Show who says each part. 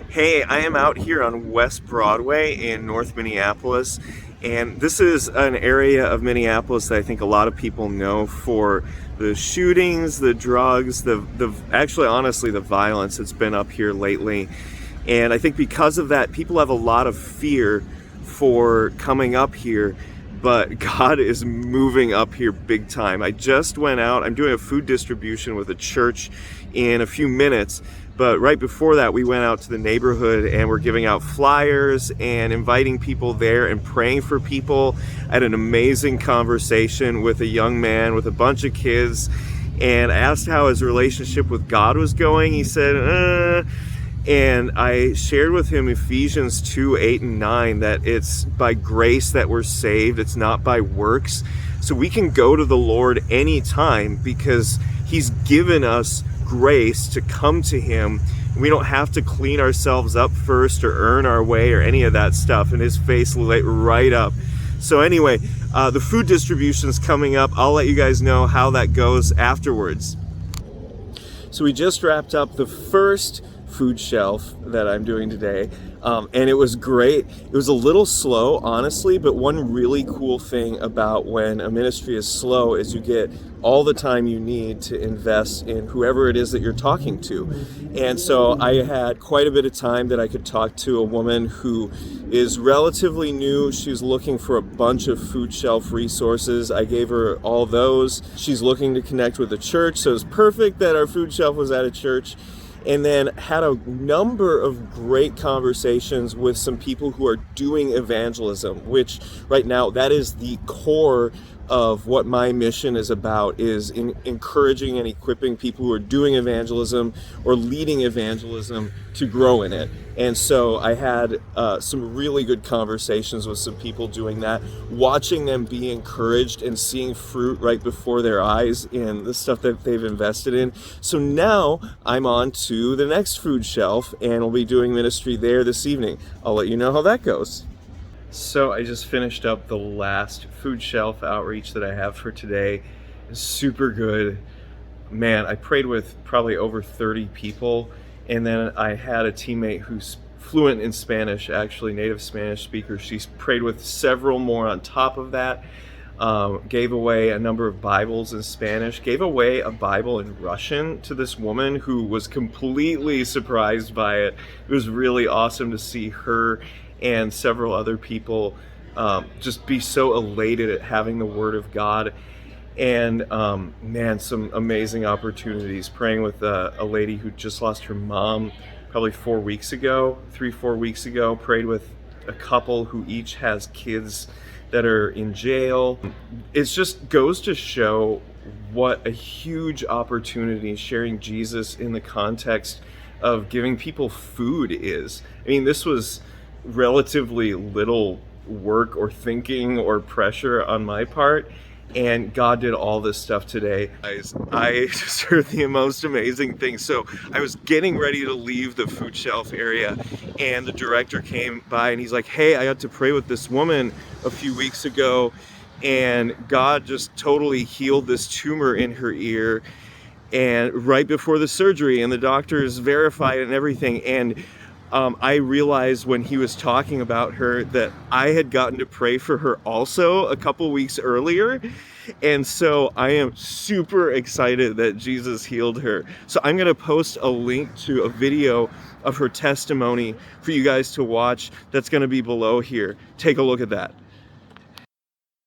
Speaker 1: Hey, I am out here on West Broadway in North Minneapolis, and this is an area of Minneapolis that I think a lot of people know for the shootings, the drugs, the actually honestly the violence that's been up here lately. And I think because of that, people have a lot of fear for coming up here, but God is moving up here big time. I just went out, I'm doing a food distribution with a church in a few minutes, but right before that, we went out to the neighborhood and we're giving out flyers and inviting people there and praying for people. I had an amazing conversation with a young man with a bunch of kids, and I asked how his relationship with God was going. He said, and I shared with him Ephesians 2:8 and 9, that it's by grace that we're saved. It's not by works. So we can go to the Lord anytime because he's given us grace to come to him. We don't have to clean ourselves up first or earn our way or any of that stuff. And his face lit right up. So anyway, the food distribution's coming up. I'll let you guys know how that goes afterwards. So we just wrapped up the first food shelf that I'm doing today, and it was great. It was a little slow, honestly, but one really cool thing about when a ministry is slow is you get all the time you need to invest in whoever it is that you're talking to. And so I had quite a bit of time that I could talk to a woman who is relatively new. She's looking for a bunch of food shelf resources. I gave her all those. She's looking to connect with a church, so it's perfect that our food shelf was at a church. And then had a number of great conversations with some people who are doing evangelism, which right now that is the core of what my mission is about, is encouraging and equipping people who are doing evangelism or leading evangelism to grow in it. And so I had some really good conversations with some people doing that, watching them be encouraged and seeing fruit right before their eyes in the stuff that they've invested in. So now I'm on to the next food shelf and we'll be doing ministry there this evening. I'll let you know how that goes. So I just finished up the last food shelf outreach that I have for today. It's super good. Man, I prayed with probably over 30 people, and then I had a teammate who's fluent in Spanish, actually native Spanish speaker. She's prayed with several more on top of that. Gave away a number of Bibles in Spanish, gave away a Bible in Russian to this woman who was completely surprised by it. It was really awesome to see her and several other people just be so elated at having the Word of God. And man, some amazing opportunities. Praying with a lady who just lost her mom probably 4 weeks ago, 3-4 weeks ago. Prayed with a couple who each has kids that are in jail. It just goes to show what a huge opportunity sharing Jesus in the context of giving people food is. I mean, this was relatively little work or thinking or pressure on my part, and God did all this stuff today. I just heard the most amazing thing. So I was getting ready to leave the food shelf area, and the director came by and he's like, hey, I got to pray with this woman a few weeks ago, and God just totally healed this tumor in her ear, and right before the surgery, and the doctors verified it and everything. And I realized when he was talking about her that I had gotten to pray for her also a couple weeks earlier. And so I am super excited that Jesus healed her. So I'm going to post a link to a video of her testimony for you guys to watch. That's going to be below here. Take a look at that.